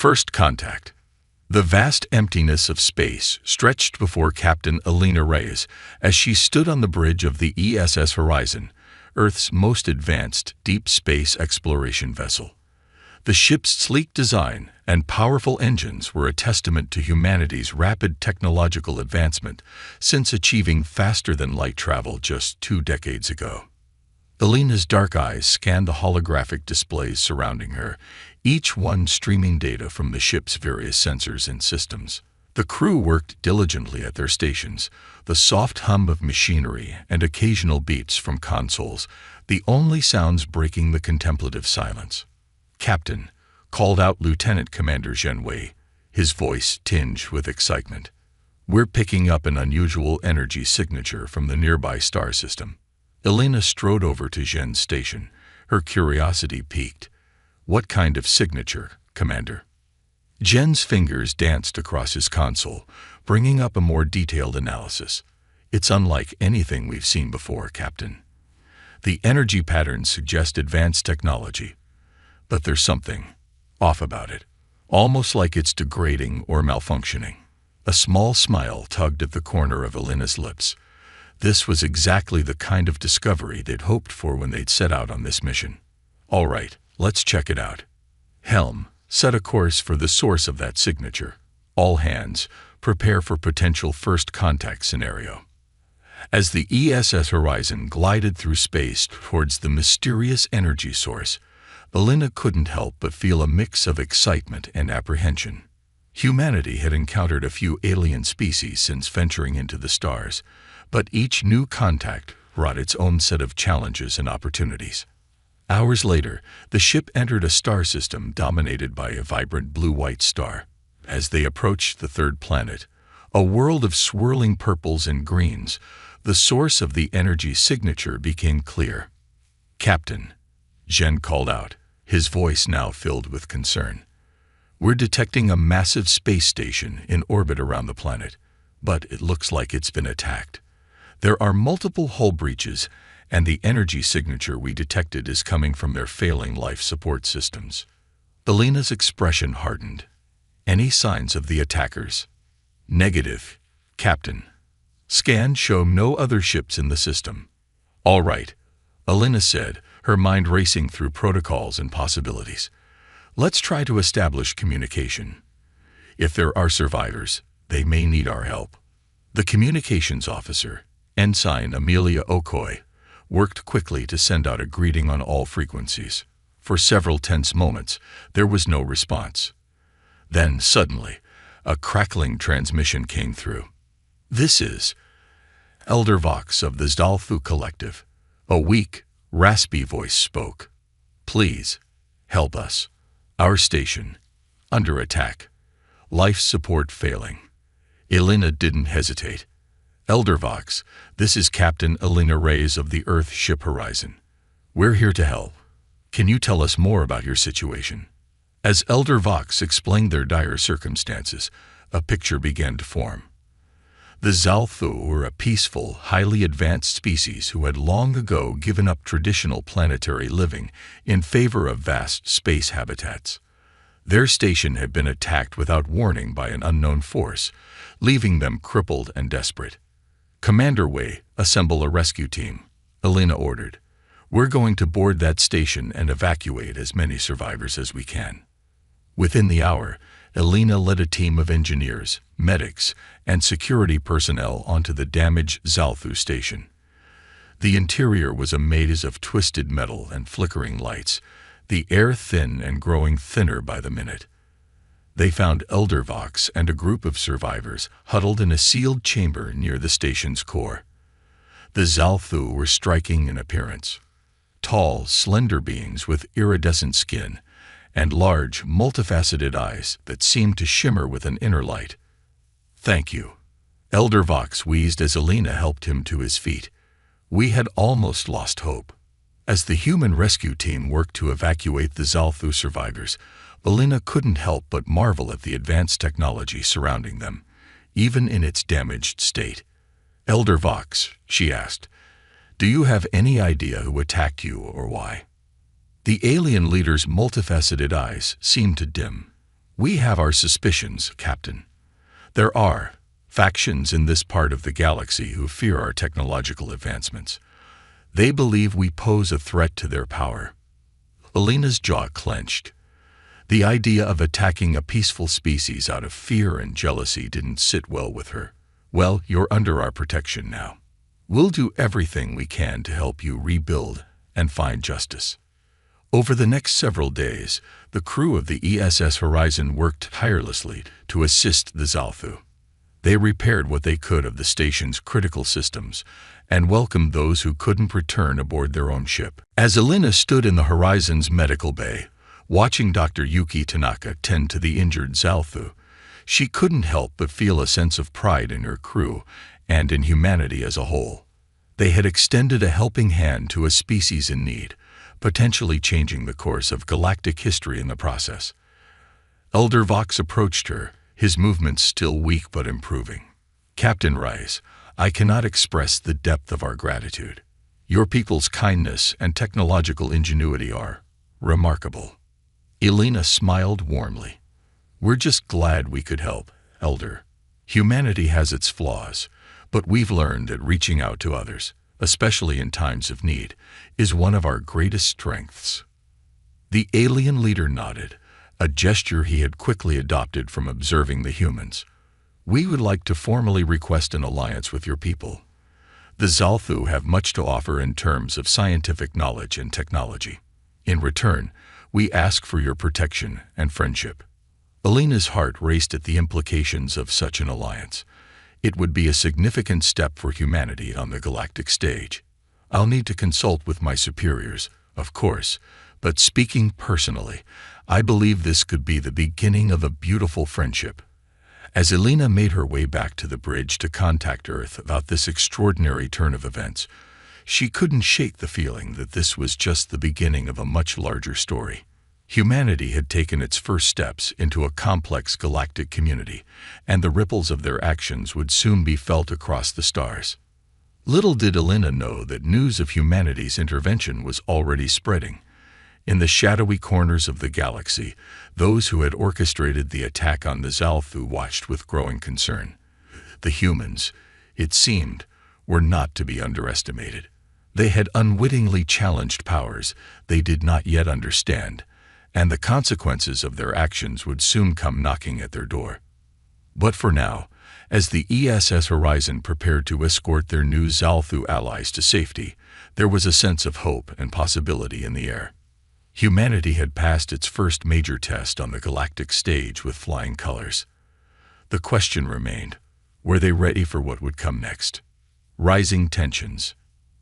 First contact. The vast emptiness of space stretched before Captain Elena Reyes as she stood on the bridge of the ESS Horizon, Earth's most advanced deep space exploration vessel. The ship's sleek design and powerful engines were a testament to humanity's rapid technological advancement since achieving faster-than-light travel just 2 decades ago. Elena's dark eyes scanned the holographic displays surrounding her, each one streaming data from the ship's various sensors and systems. The crew worked diligently at their stations, the soft hum of machinery and occasional beeps from consoles, the only sounds breaking the contemplative silence. "Captain," called out Lieutenant Commander Zhenwei, his voice tinged with excitement. "We're picking up an unusual energy signature from the nearby star system." Elena strode over to Zhen's station, her curiosity piqued. "What kind of signature, Commander?" Zhen's fingers danced across his console, bringing up a more detailed analysis. "It's unlike anything we've seen before, Captain. The energy patterns suggest advanced technology, but there's something off about it, almost like it's degrading or malfunctioning." A small smile tugged at the corner of Elena's lips. This was exactly the kind of discovery they'd hoped for when they'd set out on this mission. "All right, let's check it out. Helm, set a course for the source of that signature. All hands, prepare for potential first contact scenario." As the ESS Horizon glided through space towards the mysterious energy source, Elena couldn't help but feel a mix of excitement and apprehension. Humanity had encountered a few alien species since venturing into the stars, but each new contact brought its own set of challenges and opportunities. Hours later, the ship entered a star system dominated by a vibrant blue-white star. As they approached the third planet, a world of swirling purples and greens, the source of the energy signature became clear. "Captain," Zhen called out, his voice now filled with concern. "We're detecting a massive space station in orbit around the planet, but it looks like it's been attacked. There are multiple hull breaches, and the energy signature we detected is coming from their failing life support systems." Elena's expression hardened. "Any signs of the attackers?" "Negative, Captain. Scans show no other ships in the system." "All right," Elena said, her mind racing through protocols and possibilities. "Let's try to establish communication. If there are survivors, they may need our help." The communications officer, Ensign Amelia Okoye, worked quickly to send out a greeting on all frequencies. For several tense moments, there was no response. Then, suddenly, a crackling transmission came through. "This is Elder Vox of the Zalthu Collective." A weak, raspy voice spoke. "Please, help us. Our station, under attack. Life support failing." Elena didn't hesitate. "Elder Vox, this is Captain Elena Reyes of the Earth Ship Horizon. We're here to help. Can you tell us more about your situation?" As Elder Vox explained their dire circumstances, a picture began to form. The Zalthu were a peaceful, highly advanced species who had long ago given up traditional planetary living in favor of vast space habitats. Their station had been attacked without warning by an unknown force, leaving them crippled and desperate. "Commander Wei, assemble a rescue team," Elena ordered. "We're going to board that station and evacuate as many survivors as we can." Within the hour, Elena led a team of engineers, medics, and security personnel onto the damaged Zalthu station. The interior was a maze of twisted metal and flickering lights, the air thin and growing thinner by the minute. They found Elder Vox and a group of survivors huddled in a sealed chamber near the station's core. The Zalthu were striking in appearance. Tall, slender beings with iridescent skin and large, multifaceted eyes that seemed to shimmer with an inner light. "Thank you," Elder Vox wheezed as Elena helped him to his feet. "We had almost lost hope." As the human rescue team worked to evacuate the Zalthu survivors, Elena couldn't help but marvel at the advanced technology surrounding them, even in its damaged state. "Elder Vox," she asked, "do you have any idea who attacked you or why?" The alien leader's multifaceted eyes seemed to dim. We have our suspicions, Captain. There are factions in this part of the galaxy who fear our technological advancements. They believe we pose a threat to their power. Alina's jaw clenched. The idea of attacking a peaceful species out of fear and jealousy didn't sit well with her. Well, you're under our protection now. We'll do everything we can to help you rebuild and find justice. Over the next several days, the crew of the ESS Horizon worked tirelessly to assist the Zalthu. They repaired what they could of the station's critical systems and welcomed those who couldn't return aboard their own ship. As Alina stood in the Horizon's medical bay, watching Dr. Yuki Tanaka tend to the injured Zalthu, she couldn't help but feel a sense of pride in her crew and in humanity as a whole. They had extended a helping hand to a species in need, potentially changing the course of galactic history in the process. Elder Vox approached her, his movements still weak but improving. Captain Rice, I cannot express the depth of our gratitude. Your people's kindness and technological ingenuity are remarkable. Elena smiled warmly. We're just glad we could help, Elder. Humanity has its flaws, but we've learned that reaching out to others, especially in times of need, is one of our greatest strengths. The alien leader nodded, a gesture he had quickly adopted from observing the humans. We would like to formally request an alliance with your people. The Zalthu have much to offer in terms of scientific knowledge and technology. In return, we ask for your protection and friendship. Alina's heart raced at the implications of such an alliance. It would be a significant step for humanity on the galactic stage. I'll need to consult with my superiors, of course, but speaking personally, I believe this could be the beginning of a beautiful friendship. As Elena made her way back to the bridge to contact Earth about this extraordinary turn of events, she couldn't shake the feeling that this was just the beginning of a much larger story. Humanity had taken its first steps into a complex galactic community, and the ripples of their actions would soon be felt across the stars. Little did Elena know that news of humanity's intervention was already spreading. In the shadowy corners of the galaxy, those who had orchestrated the attack on the Zalthu watched with growing concern. The humans, it seemed, were not to be underestimated. They had unwittingly challenged powers they did not yet understand, and the consequences of their actions would soon come knocking at their door. But for now, as the ESS Horizon prepared to escort their new Zalthu allies to safety, there was a sense of hope and possibility in the air. Humanity had passed its first major test on the galactic stage with flying colors. The question remained, were they ready for what would come next? Rising tensions.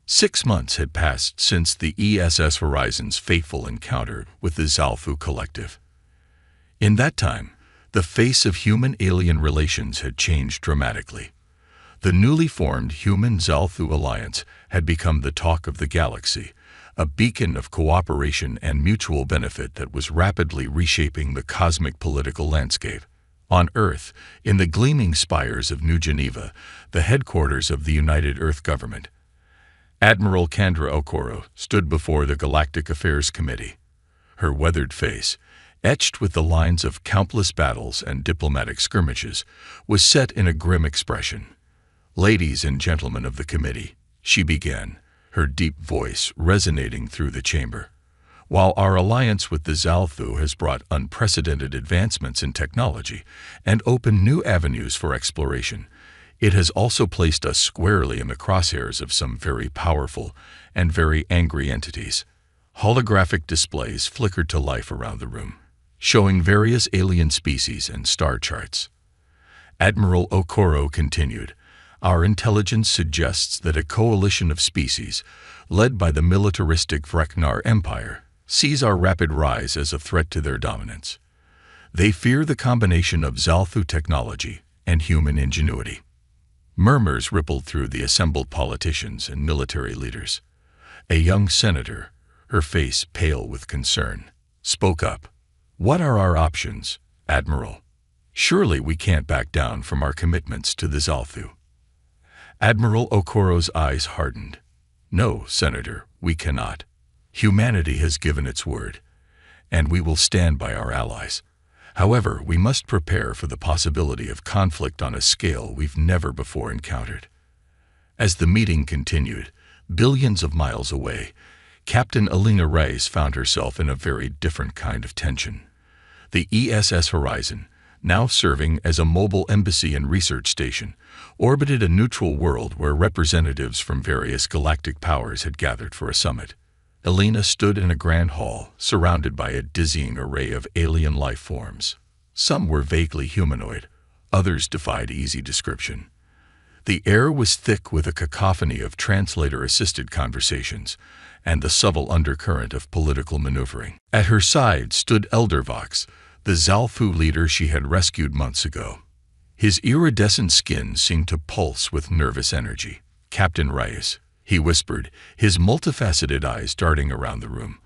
6 months had passed since the ESS Horizon's fateful encounter with the Zalthu Collective. In that time, the face of human-alien relations had changed dramatically. The newly formed Human-Zalthu Alliance had become the talk of the galaxy, a beacon of cooperation and mutual benefit that was rapidly reshaping the cosmic political landscape. On Earth, in the gleaming spires of New Geneva, the headquarters of the United Earth Government, Admiral Kandra Okoro stood before the Galactic Affairs Committee. Her weathered face, etched with the lines of countless battles and diplomatic skirmishes, was set in a grim expression. Ladies and gentlemen of the committee, she began, her deep voice resonating through the chamber. While our alliance with the Zalthu has brought unprecedented advancements in technology and opened new avenues for exploration, it has also placed us squarely in the crosshairs of some very powerful and very angry entities. Holographic displays flickered to life around the room, showing various alien species and star charts. Admiral Okoro continued, our intelligence suggests that a coalition of species, led by the militaristic Vreknar Empire, sees our rapid rise as a threat to their dominance. They fear the combination of Zalthu technology and human ingenuity. Murmurs rippled through the assembled politicians and military leaders. A young senator, her face pale with concern, spoke up. What are our options, Admiral? Surely we can't back down from our commitments to the Zalthu. Admiral Okoro's eyes hardened. No, Senator, we cannot. Humanity has given its word, and we will stand by our allies. However, we must prepare for the possibility of conflict on a scale we've never before encountered. As the meeting continued, billions of miles away, Captain Alina Reyes found herself in a very different kind of tension. The ESS Horizon, now serving as a mobile embassy and research station, orbited a neutral world where representatives from various galactic powers had gathered for a summit. Alina stood in a grand hall, surrounded by a dizzying array of alien life forms. Some were vaguely humanoid, others defied easy description. The air was thick with a cacophony of translator-assisted conversations and the subtle undercurrent of political maneuvering. At her side stood Elder Vox, the Zalfu leader she had rescued months ago. His iridescent skin seemed to pulse with nervous energy. "Captain Reyes," he whispered, his multifaceted eyes darting around the room.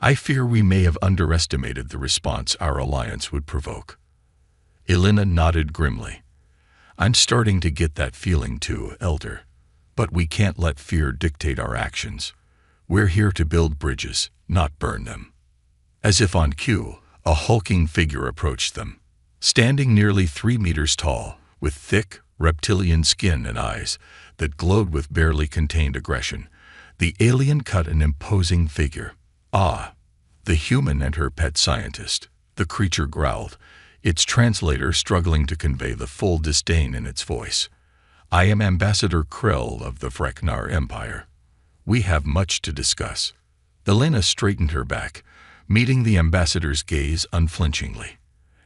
"I fear we may have underestimated the response our alliance would provoke." Alina nodded grimly. "I'm starting to get that feeling too, Elder. But we can't let fear dictate our actions. We're here to build bridges, not burn them." As if on cue, a hulking figure approached them. Standing nearly 3 meters tall, with thick, reptilian skin and eyes that glowed with barely contained aggression, the alien cut an imposing figure. "Ah, the human and her pet scientist," the creature growled, its translator struggling to convey the full disdain in its voice. "I am Ambassador Krell of the Vreknar Empire. We have much to discuss." Alina straightened her back, meeting the ambassador's gaze unflinchingly.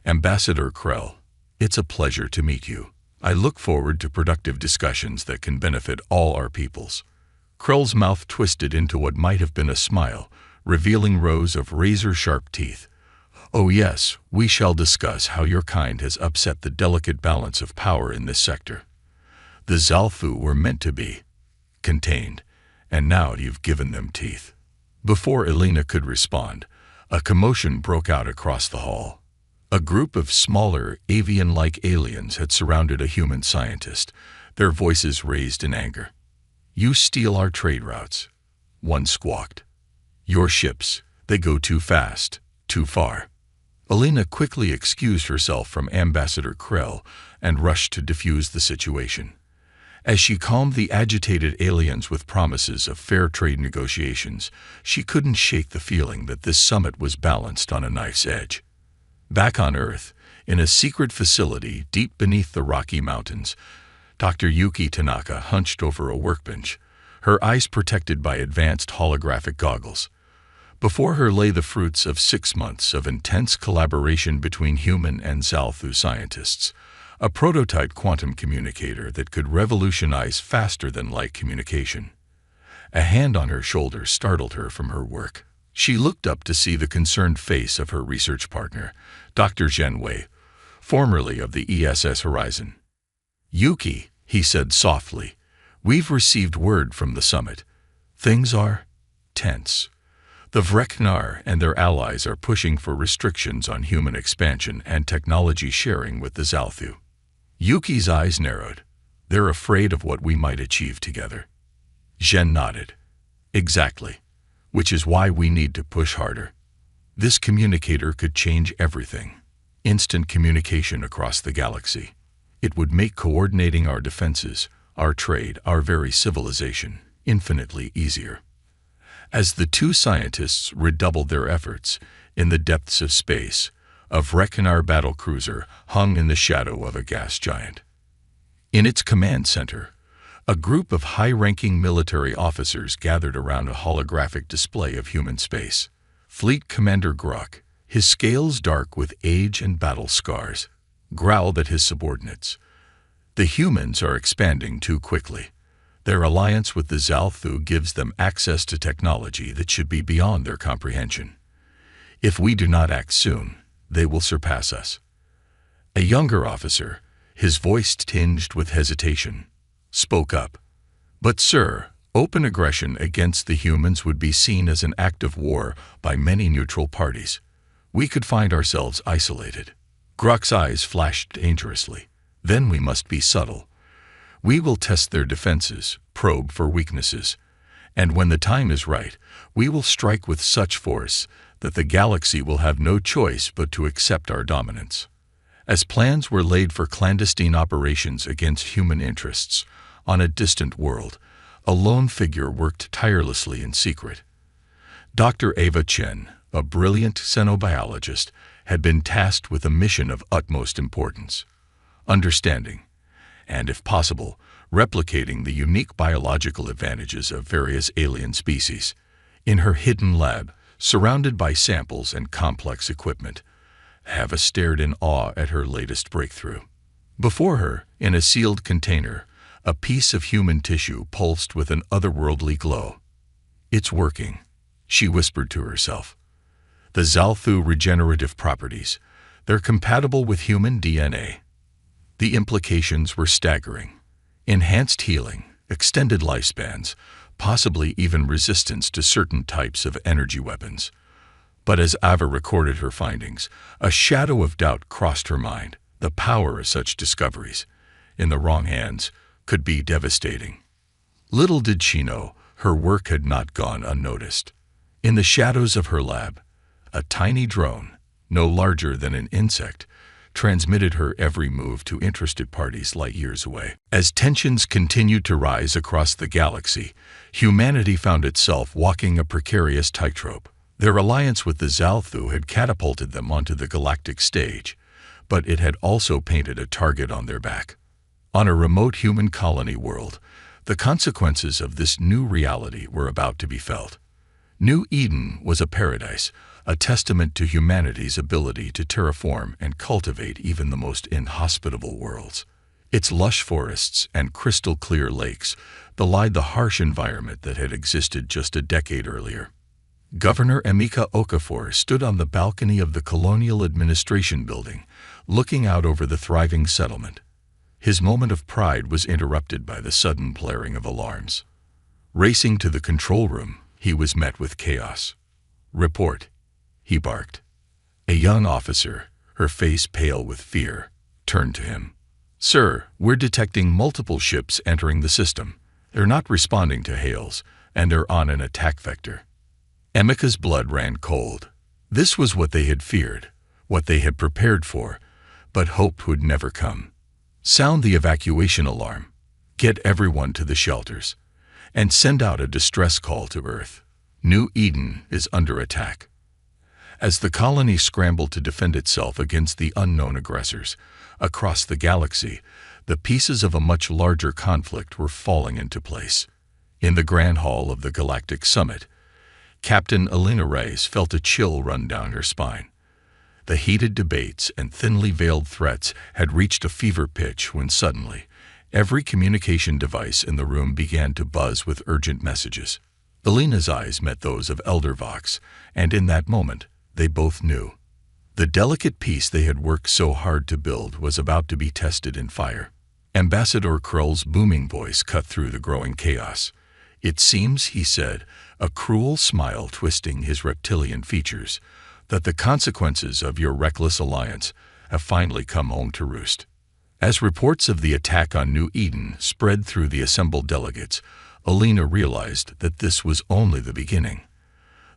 "Ambassador Krell, it's a pleasure to meet you. I look forward to productive discussions that can benefit all our peoples." Krell's mouth twisted into what might have been a smile, revealing rows of razor-sharp teeth. "Oh yes, we shall discuss how your kind has upset the delicate balance of power in this sector. The Zalfu were meant to be contained, and now you've given them teeth." Before Alina could respond, a commotion broke out across the hall. A group of smaller, avian-like aliens had surrounded a human scientist, their voices raised in anger. "You steal our trade routes," one squawked. "Your ships, they go too fast, too far." Alina quickly excused herself from Ambassador Krell and rushed to defuse the situation. As she calmed the agitated aliens with promises of fair trade negotiations, she couldn't shake the feeling that this summit was balanced on a knife's edge. Back on Earth, in a secret facility deep beneath the Rocky Mountains, Dr. Yuki Tanaka hunched over a workbench, her eyes protected by advanced holographic goggles. Before her lay the fruits of 6 months of intense collaboration between human and Zalfu scientists, a prototype quantum communicator that could revolutionize faster-than-light communication. A hand on her shoulder startled her from her work. She looked up to see the concerned face of her research partner, Dr. Zhen Wei, formerly of the ESS Horizon. "Yuki," he said softly, "we've received word from the summit. Things are tense. The Vreknar and their allies are pushing for restrictions on human expansion and technology sharing with the Zalfu." Yuki's eyes narrowed. "They're afraid of what we might achieve together." Zhen nodded. "Exactly. Which is why we need to push harder. This communicator could change everything. Instant communication across the galaxy. It would make coordinating our defenses, our trade, our very civilization, infinitely easier." As the two scientists redoubled their efforts, in the depths of space, a Vreknar battlecruiser hung in the shadow of a gas giant. In its command center, a group of high-ranking military officers gathered around a holographic display of human space. Fleet Commander Gruk, his scales dark with age and battle scars, growled at his subordinates. "The humans are expanding too quickly. Their alliance with the Zalfu gives them access to technology that should be beyond their comprehension. If we do not act soon, they will surpass us." A younger officer, his voice tinged with hesitation, spoke up. "But sir, open aggression against the humans would be seen as an act of war by many neutral parties. We could find ourselves isolated." Gruk's eyes flashed dangerously. "Then we must be subtle. We will test their defenses, probe for weaknesses, and when the time is right, we will strike with such force that the galaxy will have no choice but to accept our dominance. As plans were laid for clandestine operations against human interests on a distant world, a lone figure worked tirelessly in secret. Dr. Ava Chen, a brilliant xenobiologist, had been tasked with a mission of utmost importance: understanding, and if possible, replicating the unique biological advantages of various alien species. In her hidden lab, surrounded by samples and complex equipment, Ava stared in awe at her latest breakthrough. Before her, in a sealed container, a piece of human tissue pulsed with an otherworldly glow. "It's working," she whispered to herself. "The Zalthu regenerative properties, they're compatible with human DNA." The implications were staggering. Enhanced healing, extended lifespans, possibly even resistance to certain types of energy weapons. But as Ava recorded her findings, a shadow of doubt crossed her mind. The power of such discoveries, in the wrong hands, could be devastating. Little did she know, her work had not gone unnoticed. In the shadows of her lab, a tiny drone, no larger than an insect, transmitted her every move to interested parties light years away. As tensions continued to rise across the galaxy, humanity found itself walking a precarious tightrope. Their alliance with the Zalthu had catapulted them onto the galactic stage, but it had also painted a target on their back. On a remote human colony world, the consequences of this new reality were about to be felt. New Eden was a paradise, a testament to humanity's ability to terraform and cultivate even the most inhospitable worlds. Its lush forests and crystal-clear lakes belied the harsh environment that had existed just a decade earlier. Governor Emeka Okafor stood on the balcony of the Colonial Administration Building, looking out over the thriving settlement. His moment of pride was interrupted by the sudden blaring of alarms. Racing to the control room, he was met with chaos. "Report," he barked. A young officer, her face pale with fear, turned to him. "Sir, we're detecting multiple ships entering the system. They're not responding to hails, and they're on an attack vector." Emeka's blood ran cold. This was what they had feared, what they had prepared for, but hoped would never come. "Sound the evacuation alarm. Get everyone to the shelters, and send out a distress call to Earth. New Eden is under attack." As the colony scrambled to defend itself against the unknown aggressors, across the galaxy, the pieces of a much larger conflict were falling into place. In the grand hall of the Galactic Summit, Captain Alina Reyes felt a chill run down her spine. The heated debates and thinly veiled threats had reached a fever pitch when suddenly, every communication device in the room began to buzz with urgent messages. Alina's eyes met those of Elder Vox, and in that moment, they both knew. The delicate peace they had worked so hard to build was about to be tested in fire. Ambassador Krull's booming voice cut through the growing chaos. "It seems," he said, a cruel smile twisting his reptilian features, "that the consequences of your reckless alliance have finally come home to roost." As reports of the attack on New Eden spread through the assembled delegates, Alina realized that this was only the beginning.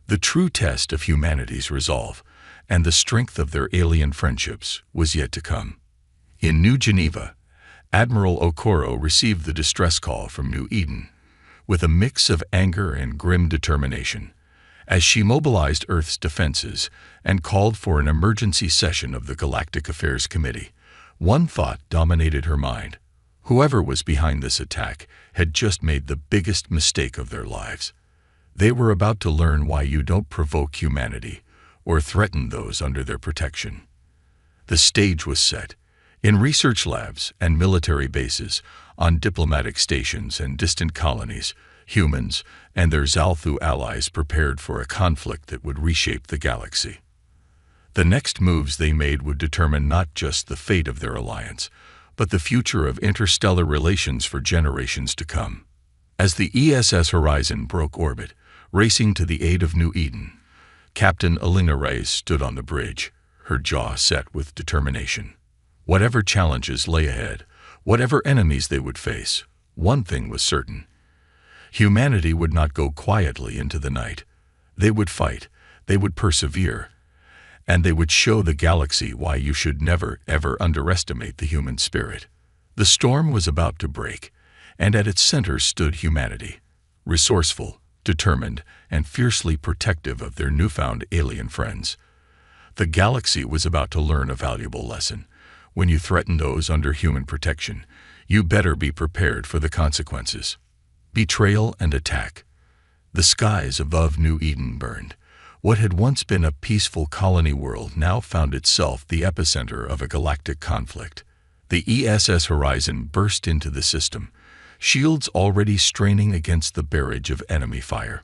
The true test of humanity's resolve and the strength of their alien friendships was yet to come. In New Geneva, Admiral Okoro received the distress call from New Eden, with a mix of anger and grim determination, as she mobilized Earth's defenses and called for an emergency session of the Galactic Affairs Committee. One thought dominated her mind. Whoever was behind this attack had just made the biggest mistake of their lives. They were about to learn why you don't provoke humanity or threaten those under their protection. The stage was set. In research labs and military bases, on diplomatic stations and distant colonies, humans and their Zalthu allies prepared for a conflict that would reshape the galaxy. The next moves they made would determine not just the fate of their alliance, but the future of interstellar relations for generations to come. As the ESS Horizon broke orbit, racing to the aid of New Eden, Captain Alina Reyes stood on the bridge, her jaw set with determination. Whatever challenges lay ahead, whatever enemies they would face, one thing was certain. Humanity would not go quietly into the night. They would fight. They would persevere, and they would show the galaxy why you should never, ever underestimate the human spirit. The storm was about to break, and at its center stood humanity, resourceful, determined, and fiercely protective of their newfound alien friends. The galaxy was about to learn a valuable lesson. When you threaten those under human protection, you better be prepared for the consequences. Betrayal and attack. The skies above New Eden burned. What had once been a peaceful colony world now found itself the epicenter of a galactic conflict. The ESS Horizon burst into the system, shields already straining against the barrage of enemy fire.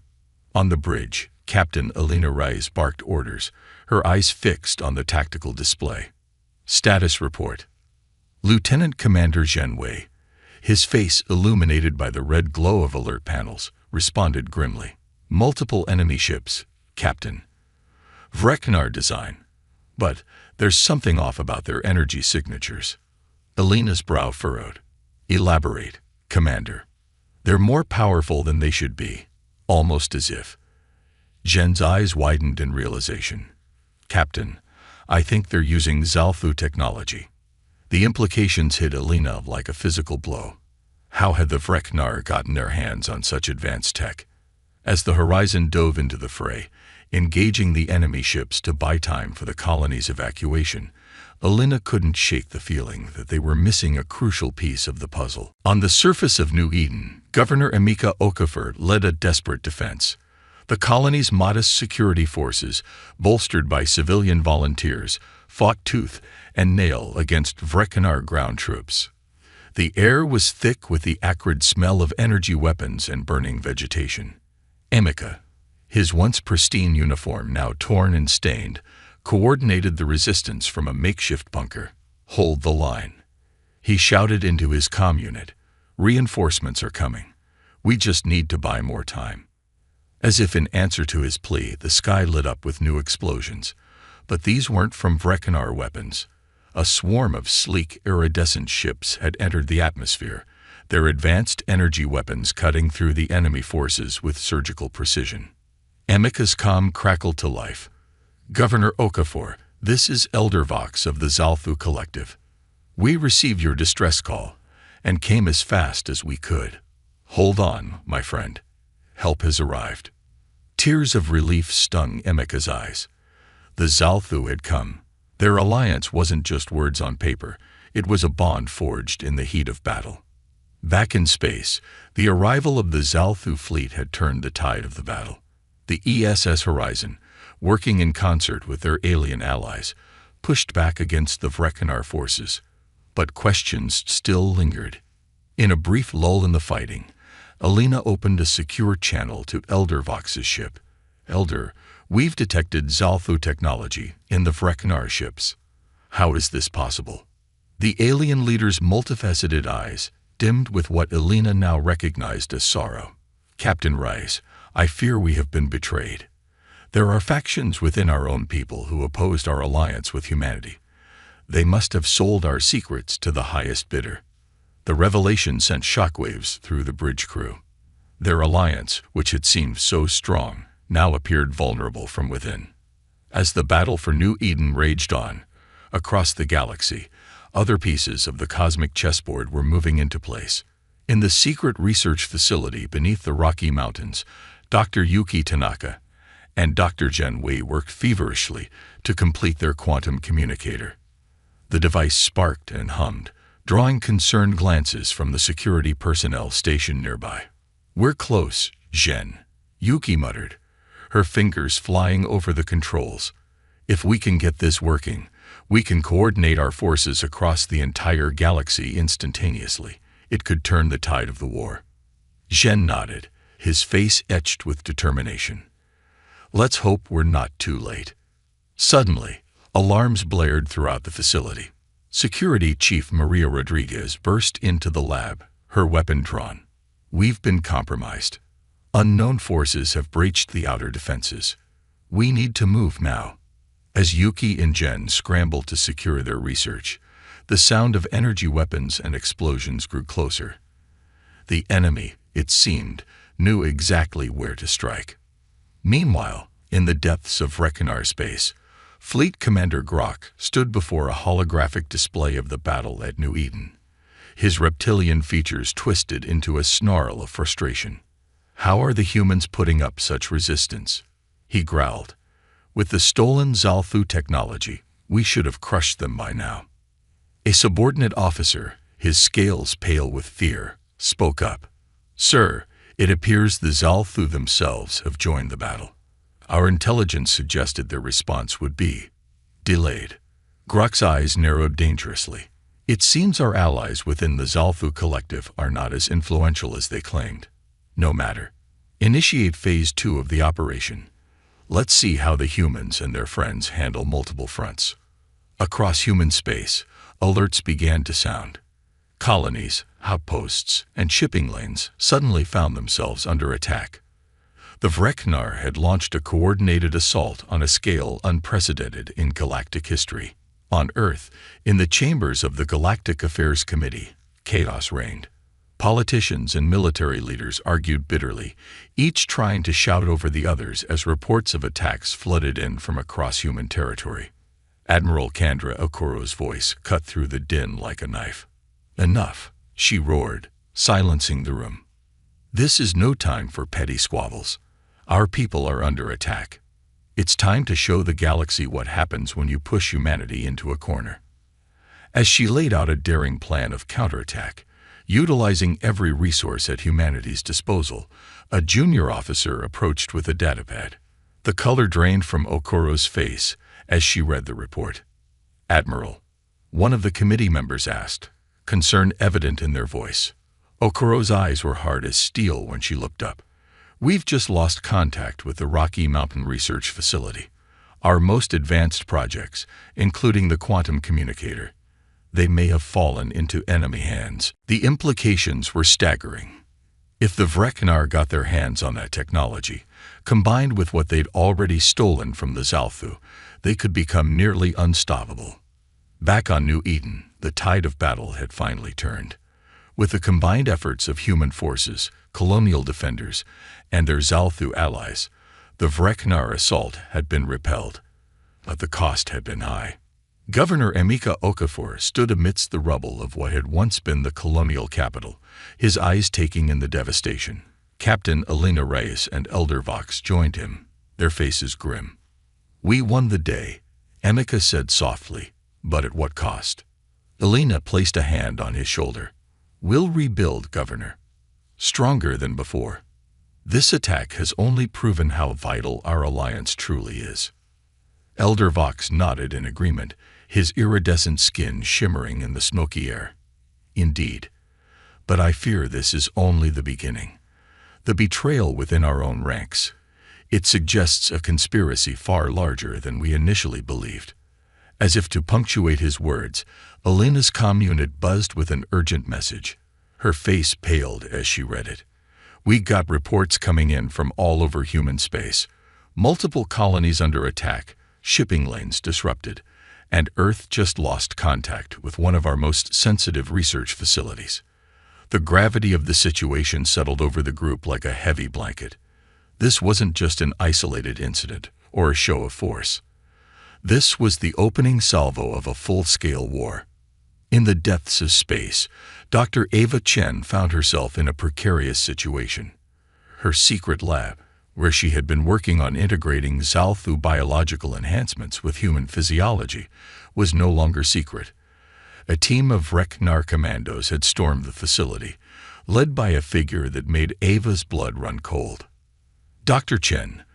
On the bridge, Captain Alina Reyes barked orders, her eyes fixed on the tactical display. Status report. Lieutenant Commander Zhen Wei, his face illuminated by the red glow of alert panels, responded grimly. Multiple enemy ships, Captain. Vreknar design. But there's something off about their energy signatures. Alina's brow furrowed. Elaborate, Commander. They're more powerful than they should be, almost as if. Zhen's eyes widened in realization. Captain, I think they're using Zalthu technology. The implications hit Alina like a physical blow. How had the Vreknar gotten their hands on such advanced tech? As the Horizon dove into the fray, engaging the enemy ships to buy time for the colony's evacuation, Alina couldn't shake the feeling that they were missing a crucial piece of the puzzle. On the surface of New Eden, Governor Emeka Okafor led a desperate defense. The colony's modest security forces, bolstered by civilian volunteers, fought tooth and nail against Vreknar ground troops. The air was thick with the acrid smell of energy weapons and burning vegetation. Emeka, his once pristine uniform now torn and stained, coordinated the resistance from a makeshift bunker. Hold the line. He shouted into his comm unit. Reinforcements are coming. We just need to buy more time. As if in answer to his plea, the sky lit up with new explosions. But these weren't from Vreknar weapons. A swarm of sleek, iridescent ships had entered the atmosphere, their advanced energy weapons cutting through the enemy forces with surgical precision. Emeka's comm crackled to life. Governor Okafor, this is Elder Vox of the Zalthu Collective. We received your distress call and came as fast as we could. Hold on, my friend. Help has arrived. Tears of relief stung Emeka's eyes. The Zalthu had come. Their alliance wasn't just words on paper, it was a bond forged in the heat of battle. Back in space, the arrival of the Zalthu fleet had turned the tide of the battle. The ESS Horizon, working in concert with their alien allies, pushed back against the Vreknar forces. But questions still lingered. In a brief lull in the fighting, Alina opened a secure channel to Elder Vox's ship. Elder, we've detected Zalthu technology in the Vreknar ships. How is this possible? The alien leader's multifaceted eyes dimmed with what Alina now recognized as sorrow. Captain Rice, I fear we have been betrayed. There are factions within our own people who opposed our alliance with humanity. They must have sold our secrets to the highest bidder. The revelation sent shockwaves through the bridge crew. Their alliance, which had seemed so strong, now appeared vulnerable from within. As the battle for New Eden raged on, across the galaxy, other pieces of the cosmic chessboard were moving into place. In the secret research facility beneath the Rocky Mountains, Dr. Yuki Tanaka and Dr. Zhen Wei worked feverishly to complete their quantum communicator. The device sparked and hummed, drawing concerned glances from the security personnel stationed nearby. We're close, Zhen, Yuki muttered, her fingers flying over the controls. If we can get this working, we can coordinate our forces across the entire galaxy instantaneously. It could turn the tide of the war. Zhen nodded, his face etched with determination. Let's hope we're not too late. Suddenly, alarms blared throughout the facility. Security Chief Maria Rodriguez burst into the lab, her weapon drawn. We've been compromised. Unknown forces have breached the outer defenses. We need to move now. As Yuki and Zhen scrambled to secure their research, the sound of energy weapons and explosions grew closer. The enemy, it seemed, knew exactly where to strike. Meanwhile, In the depths of Rekinar space, Fleet Commander Grok stood before a holographic display of the battle at New Eden. His reptilian features twisted into a snarl of frustration. "How are the humans putting up such resistance?" he growled. "With the stolen Zalthu technology, we should have crushed them by now." A subordinate officer, his scales pale with fear, spoke up. "Sir, it appears the Zalthu themselves have joined the battle. Our intelligence suggested their response would be delayed." Grok's eyes narrowed dangerously. "It seems our allies within the Zalthu collective are not as influential as they claimed. No matter. Initiate Phase 2 of the operation. Let's see how the humans and their friends handle multiple fronts." Across human space, alerts began to sound. Colonies, outposts, and shipping lanes suddenly found themselves under attack. The Vreknar had launched a coordinated assault on a scale unprecedented in galactic history. On Earth, in the chambers of the Galactic Affairs Committee, chaos reigned. Politicians and military leaders argued bitterly, each trying to shout over the others as reports of attacks flooded in from across human territory. Admiral Kandra Okoro's voice cut through the din like a knife. "Enough," she roared, silencing the room. "This is no time for petty squabbles. Our people are under attack. It's time to show the galaxy what happens when you push humanity into a corner." As she laid out a daring plan of counterattack, utilizing every resource at humanity's disposal, a junior officer approached with a datapad. The color drained from Okoro's face as she read the report. "Admiral," one of the committee members asked, concern evident in their voice. Okoro's eyes were hard as steel when she looked up. "We've just lost contact with the Rocky Mountain Research Facility. Our most advanced projects, including the quantum communicator, they may have fallen into enemy hands." The implications were staggering. If the Vreknar got their hands on that technology, combined with what they'd already stolen from the Zalthu, they could become nearly unstoppable. Back on New Eden, the tide of battle had finally turned. With the combined efforts of human forces, colonial defenders, and their Zalthu allies, the Vreknar assault had been repelled. But the cost had been high. Governor Emeka Okafor stood amidst the rubble of what had once been the colonial capital, his eyes taking in the devastation. Captain Alina Reyes and Elder Vox joined him, their faces grim. "We won the day," Emeka said softly, "but at what cost?" Alina placed a hand on his shoulder. "We'll rebuild, Governor. Stronger than before. This attack has only proven how vital our alliance truly is." Elder Vox nodded in agreement, his iridescent skin shimmering in the smoky air. "Indeed. But I fear this is only the beginning. The betrayal within our own ranks. It suggests a conspiracy far larger than we initially believed." As if to punctuate his words, Alina's comm unit buzzed with an urgent message. Her face paled as she read it. "We got reports coming in from all over human space. Multiple colonies under attack, shipping lanes disrupted, and Earth just lost contact with one of our most sensitive research facilities." The gravity of the situation settled over the group like a heavy blanket. This wasn't just an isolated incident or a show of force. This was the opening salvo of a full-scale war. In the depths of space, Dr. Ava Chen found herself in a precarious situation. Her secret lab, where she had been working on integrating Zalthu biological enhancements with human physiology, was no longer secret. A team of Vreknar commandos had stormed the facility, led by a figure that made Ava's blood run cold. "Dr. Chen,"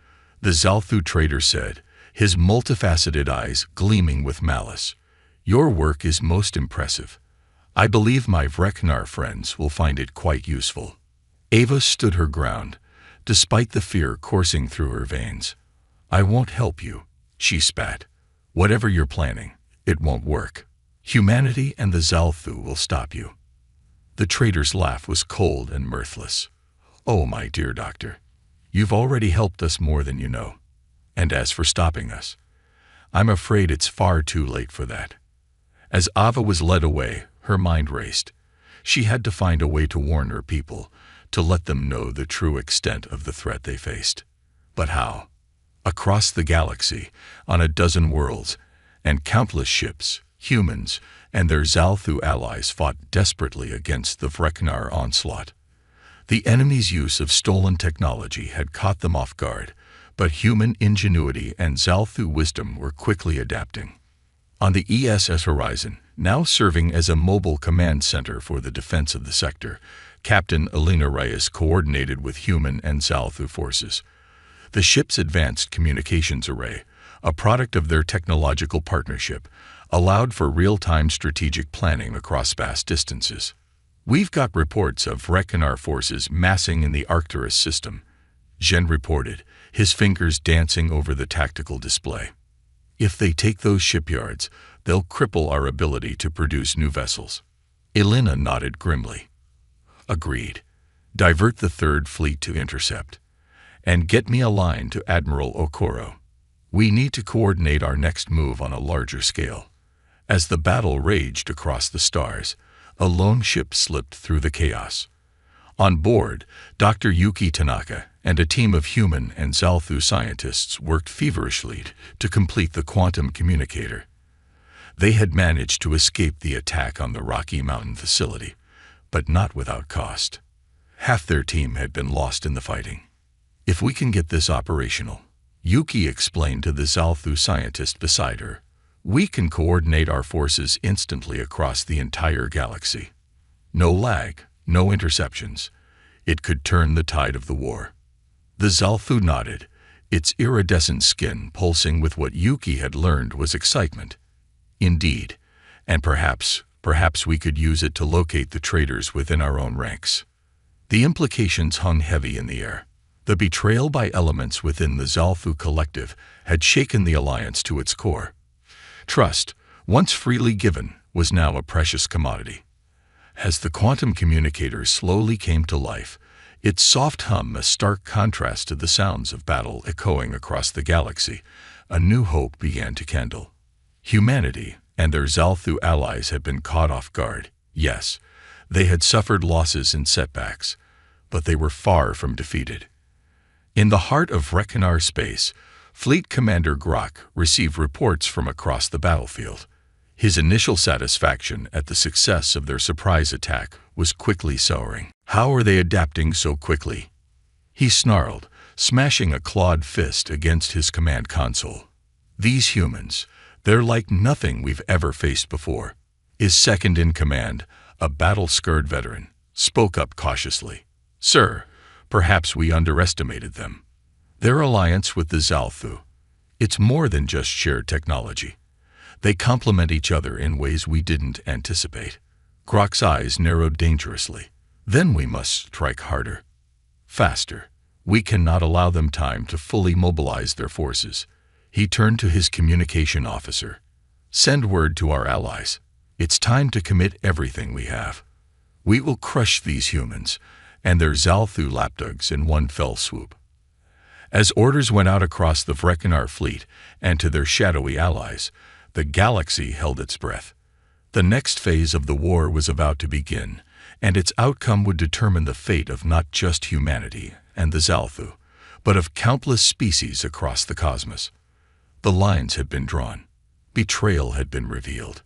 the Zalthu trader said, his multifaceted eyes gleaming with malice, "your work is most impressive. I believe my Vreknar friends will find it quite useful." Ava stood her ground, despite the fear coursing through her veins. "I won't help you," she spat. "Whatever you're planning, it won't work. Humanity and the Zalthu will stop you." The trader's laugh was cold and mirthless. "Oh, my dear doctor, you've already helped us more than you know. And as for stopping us, I'm afraid it's far too late for that." As Ava was led away, her mind raced. She had to find a way to warn her people, to let them know the true extent of the threat they faced. But how? Across the galaxy, on a dozen worlds, and countless ships, humans, and their Zalthu allies fought desperately against the Vreknar onslaught. The enemy's use of stolen technology had caught them off guard, but human ingenuity and Zalthu wisdom were quickly adapting. On the ESS Horizon, now serving as a mobile command center for the defense of the sector, Captain Alina Reyes coordinated with human and Zalthu forces. The ship's advanced communications array, a product of their technological partnership, allowed for real-time strategic planning across vast distances. "We've got reports of Vreknar forces massing in the Arcturus system," Jen reported, his fingers dancing over the tactical display. "If they take those shipyards, they'll cripple our ability to produce new vessels." Elena nodded grimly. "Agreed. Divert the Third Fleet to intercept. And get me a line to Admiral Okoro. We need to coordinate our next move on a larger scale." As the battle raged across the stars, a lone ship slipped through the chaos. On board, Dr. Yuki Tanaka and a team of human and Zalthu scientists worked feverishly to complete the quantum communicator. They had managed to escape the attack on the Rocky Mountain facility, but not without cost. Half their team had been lost in the fighting. "If we can get this operational," Yuki explained to the Zalthu scientist beside her, "we can coordinate our forces instantly across the entire galaxy. No lag, no interceptions. It could turn the tide of the war." The Zalthu nodded, its iridescent skin pulsing with what Yuki had learned was excitement. "Indeed, and perhaps we could use it to locate the traitors within our own ranks." The implications hung heavy in the air. The betrayal by elements within the Zalthu collective had shaken the alliance to its core. Trust, once freely given, was now a precious commodity. As the quantum communicator slowly came to life, its soft hum a stark contrast to the sounds of battle echoing across the galaxy, a new hope began to kindle. Humanity and their Zalthu allies had been caught off guard. Yes, they had suffered losses and setbacks, but they were far from defeated. In the heart of Vreknar space, Fleet Commander Grok received reports from across the battlefield. His initial satisfaction at the success of their surprise attack was quickly souring. "How are they adapting so quickly?" he snarled, smashing a clawed fist against his command console. "These humans, they're like nothing we've ever faced before." His second-in-command, a battle-scarred veteran, spoke up cautiously. "Sir, perhaps we underestimated them. Their alliance with the Zalthu, it's more than just shared technology. They complement each other in ways we didn't anticipate." Grok's eyes narrowed dangerously. "Then we must strike harder. Faster. We cannot allow them time to fully mobilize their forces." He turned to his communication officer. "Send word to our allies. It's time to commit everything we have. We will crush these humans and their Zalthu lapdogs in one fell swoop." As orders went out across the Vreknar fleet and to their shadowy allies, the galaxy held its breath. The next phase of the war was about to begin, and its outcome would determine the fate of not just humanity and the Zalthu, but of countless species across the cosmos. The lines had been drawn. Betrayal had been revealed.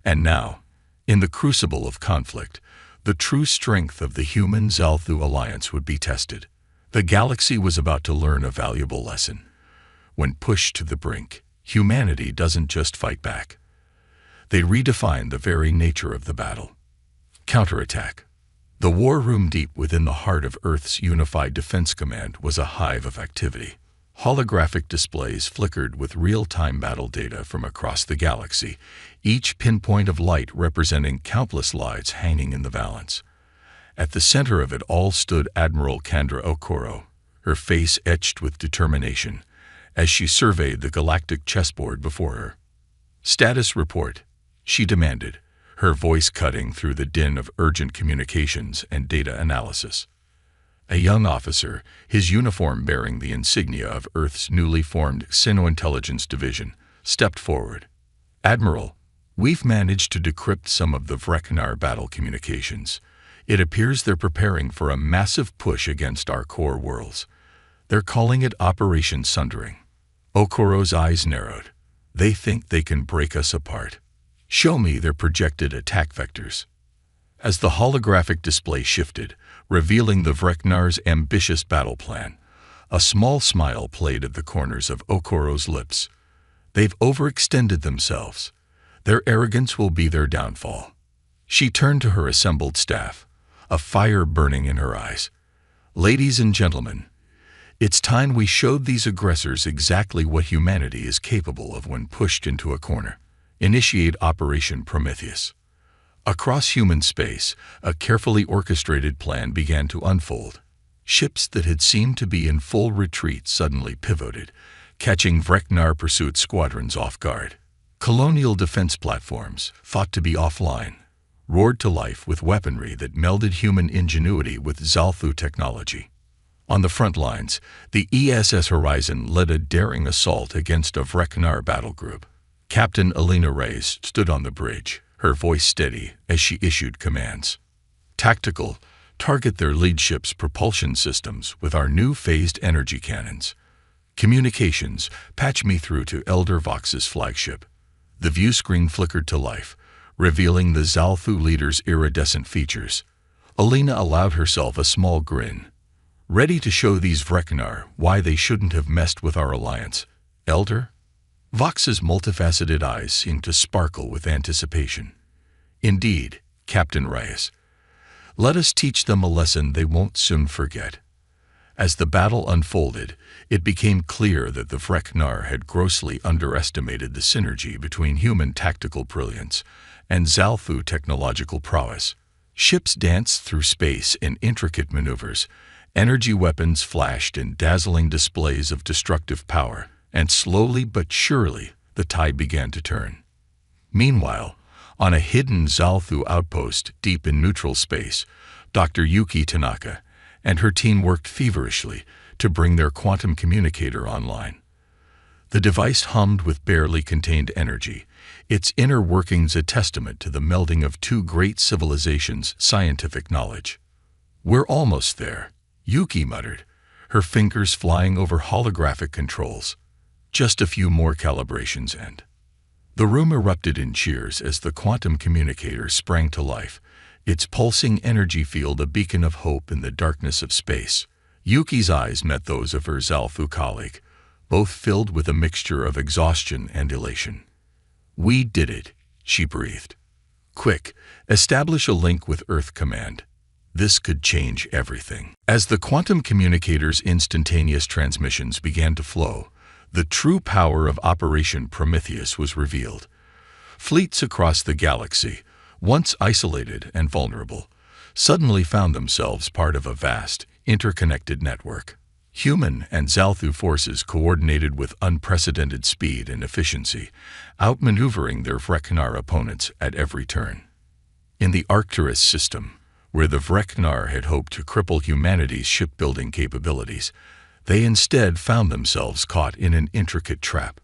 And now, in the crucible of conflict, the true strength of the human-Zalthu alliance would be tested. The galaxy was about to learn a valuable lesson. When pushed to the brink, humanity doesn't just fight back. They redefine the very nature of the battle. Counterattack. The war room deep within the heart of Earth's Unified Defense Command was a hive of activity. Holographic displays flickered with real-time battle data from across the galaxy, each pinpoint of light representing countless lives hanging in the balance. At the center of it all stood Admiral Kandra Okoro, her face etched with determination, as she surveyed the galactic chessboard before her. "Status report," she demanded, her voice cutting through the din of urgent communications and data analysis. A young officer, his uniform bearing the insignia of Earth's newly formed Xeno-Intelligence Division, stepped forward. "Admiral, we've managed to decrypt some of the Vreknar battle communications. It appears they're preparing for a massive push against our core worlds. They're calling it Operation Sundering." Okoro's eyes narrowed. They think they can break us apart. Show me their projected attack vectors. As the holographic display shifted, revealing the Vreknar's ambitious battle plan, a small smile played at the corners of Okoro's lips. They've overextended themselves. Their arrogance will be their downfall. She turned to her assembled staff, a fire burning in her eyes. Ladies and gentlemen, it's time we showed these aggressors exactly what humanity is capable of when pushed into a corner. Initiate Operation Prometheus. Across human space, a carefully orchestrated plan began to unfold. Ships that had seemed to be in full retreat suddenly pivoted, catching Vreknar pursuit squadrons off guard. Colonial defense platforms, thought to be offline, roared to life with weaponry that melded human ingenuity with Zalthu technology. On the front lines, the ESS Horizon led a daring assault against a Vreknar battle group. Captain Alina Reyes stood on the bridge, her voice steady as she issued commands. Tactical, target their lead ship's propulsion systems with our new phased energy cannons. Communications, patch me through to Elder Vox's flagship. The view screen flickered to life, revealing the Zalthu leader's iridescent features. Alina allowed herself a small grin. Ready to show these Vreknar why they shouldn't have messed with our alliance. Elder? Vox's multifaceted eyes seemed to sparkle with anticipation. Indeed, Captain Reyes. Let us teach them a lesson they won't soon forget. As the battle unfolded, it became clear that the Vreknar had grossly underestimated the synergy between human tactical brilliance and Zalthu technological prowess. Ships danced through space in intricate maneuvers, energy weapons flashed in dazzling displays of destructive power, and slowly but surely the tide began to turn. Meanwhile, on a hidden Zalthu outpost deep in neutral space, Dr. Yuki Tanaka and her team worked feverishly to bring their quantum communicator online. The device hummed with barely contained energy, its inner workings a testament to the melding of two great civilizations' scientific knowledge. "We're almost there," Yuki muttered, her fingers flying over holographic controls. Just a few more calibrations and... The room erupted in cheers as the quantum communicator sprang to life, its pulsing energy field a beacon of hope in the darkness of space. Yuki's eyes met those of her Zalthu colleague, both filled with a mixture of exhaustion and elation. "We did it," she breathed. "Quick, establish a link with Earth Command. This could change everything." As the quantum communicator's instantaneous transmissions began to flow, the true power of Operation Prometheus was revealed. Fleets across the galaxy, once isolated and vulnerable, suddenly found themselves part of a vast, interconnected network. Human and Zalthu forces coordinated with unprecedented speed and efficiency, outmaneuvering their Vreknar opponents at every turn. In the Arcturus system, where the Vreknar had hoped to cripple humanity's shipbuilding capabilities, they instead found themselves caught in an intricate trap.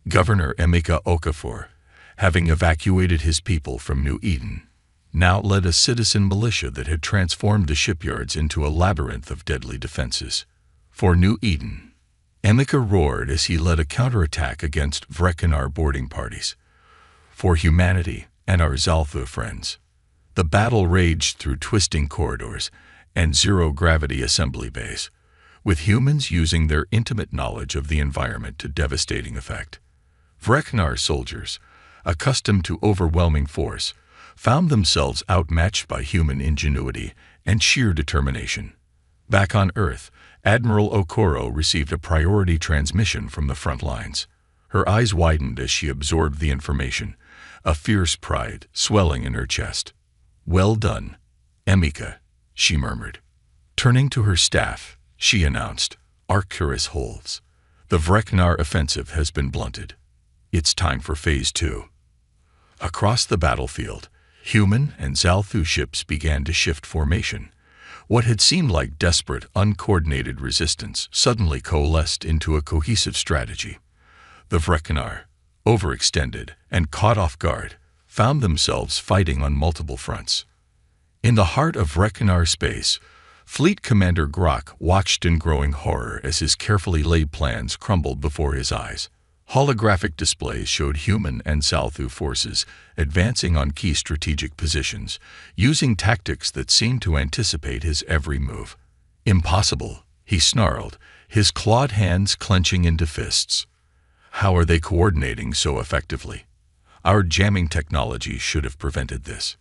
Governor Emeka Okafor, having evacuated his people from New Eden, now led a citizen militia that had transformed the shipyards into a labyrinth of deadly defenses. For New Eden, Emeka roared as he led a counterattack against Vreknar boarding parties. For humanity and our Zalthu friends, the battle raged through twisting corridors and zero-gravity assembly bays, with humans using their intimate knowledge of the environment to devastating effect. Vreknar soldiers, accustomed to overwhelming force, found themselves outmatched by human ingenuity and sheer determination. Back on Earth, Admiral Okoro received a priority transmission from the front lines. Her eyes widened as she absorbed the information, a fierce pride swelling in her chest. "Well done, Emeka," she murmured. Turning to her staff, she announced, "Arcturus holds. The Vreknar offensive has been blunted. It's time for Phase 2. Across the battlefield, human and Zalthu ships began to shift formation. What had seemed like desperate, uncoordinated resistance suddenly coalesced into a cohesive strategy. The Vreknar, overextended and caught off guard, found themselves fighting on multiple fronts. In the heart of Vreknar space, Fleet Commander Grok watched in growing horror as his carefully laid plans crumbled before his eyes. Holographic displays showed human and Zalthu forces advancing on key strategic positions, using tactics that seemed to anticipate his every move. "Impossible," he snarled, his clawed hands clenching into fists. "How are they coordinating so effectively? Our jamming technology should have prevented this."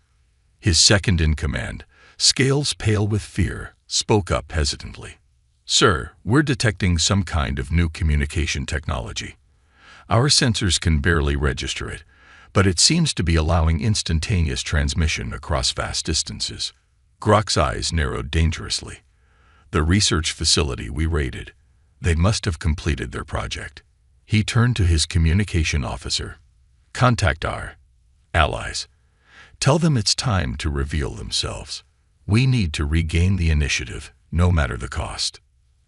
His second-in-command, scales pale with fear, spoke up hesitantly. "Sir, we're detecting some kind of new communication technology. Our sensors can barely register it, but it seems to be allowing instantaneous transmission across vast distances." Grok's eyes narrowed dangerously. "The research facility we raided. They must have completed their project." He turned to his communication officer. "Contact our allies. Tell them it's time to reveal themselves. We need to regain the initiative, no matter the cost."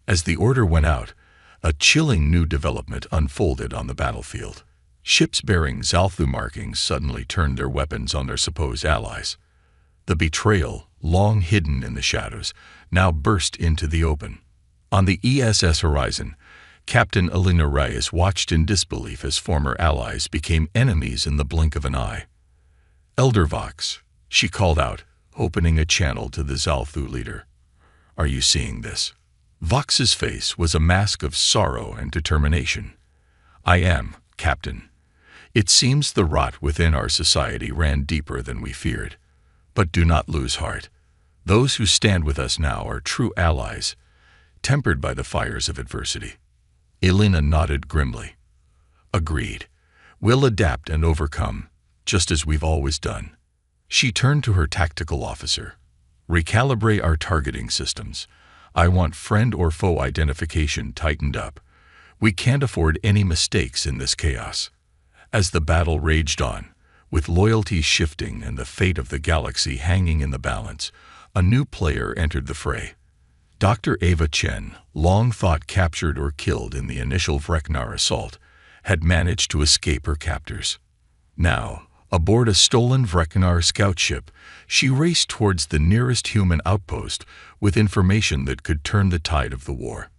As the order went out, a chilling new development unfolded on the battlefield. Ships bearing Zalthu markings suddenly turned their weapons on their supposed allies. The betrayal, long hidden in the shadows, now burst into the open. On the ESS horizon, Captain Alina Reyes watched in disbelief as former allies became enemies in the blink of an eye. "Elder Vox," she called out, opening a channel to the Zalthu leader. "Are you seeing this?" Vox's face was a mask of sorrow and determination. "I am, Captain. It seems the rot within our society ran deeper than we feared. But do not lose heart. Those who stand with us now are true allies, tempered by the fires of adversity." Elena nodded grimly. "Agreed. We'll adapt and overcome, just as we've always done." She turned to her tactical officer. "Recalibrate our targeting systems. I want friend or foe identification tightened up. We can't afford any mistakes in this chaos." As the battle raged on, with loyalties shifting and the fate of the galaxy hanging in the balance, a new player entered the fray. Dr. Ava Chen, long thought captured or killed in the initial Vreknar assault, had managed to escape her captors. Now, aboard a stolen Vreknar scout ship, she raced towards the nearest human outpost with information that could turn the tide of the war.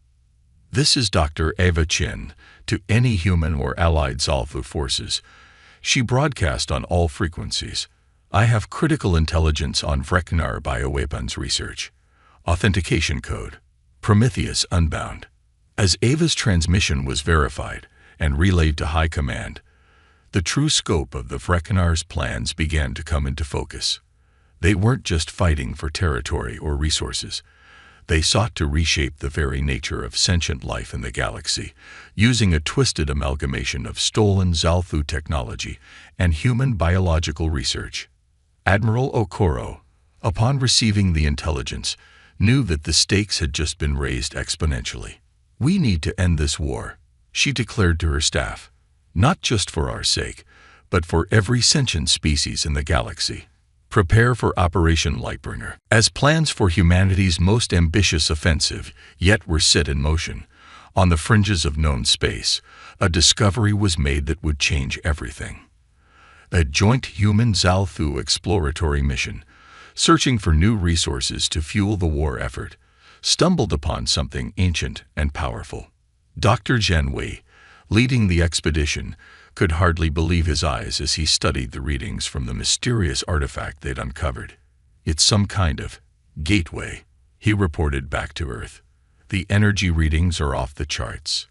"This is Dr. Ava Chen, to any human or allied Zalthu forces." She broadcast on all frequencies. "I have critical intelligence on Vreknar bioweapons research. Authentication code, Prometheus Unbound." As Ava's transmission was verified and relayed to High Command, the true scope of the Vreknar's plans began to come into focus. They weren't just fighting for territory or resources. They sought to reshape the very nature of sentient life in the galaxy, using a twisted amalgamation of stolen Zalthu technology and human biological research. Admiral Okoro, upon receiving the intelligence, knew that the stakes had just been raised exponentially. "We need to end this war," she declared to her staff. "Not just for our sake, but for every sentient species in the galaxy. Prepare for Operation Lightbringer." As plans for humanity's most ambitious offensive yet were set in motion, on the fringes of known space, a discovery was made that would change everything. A joint human-Zalthu exploratory mission, searching for new resources to fuel the war effort, stumbled upon something ancient and powerful. Dr. Zhen Wei, leading the expedition, could hardly believe his eyes as he studied the readings from the mysterious artifact they'd uncovered. "It's some kind of gateway," he reported back to Earth. "The energy readings are off the charts.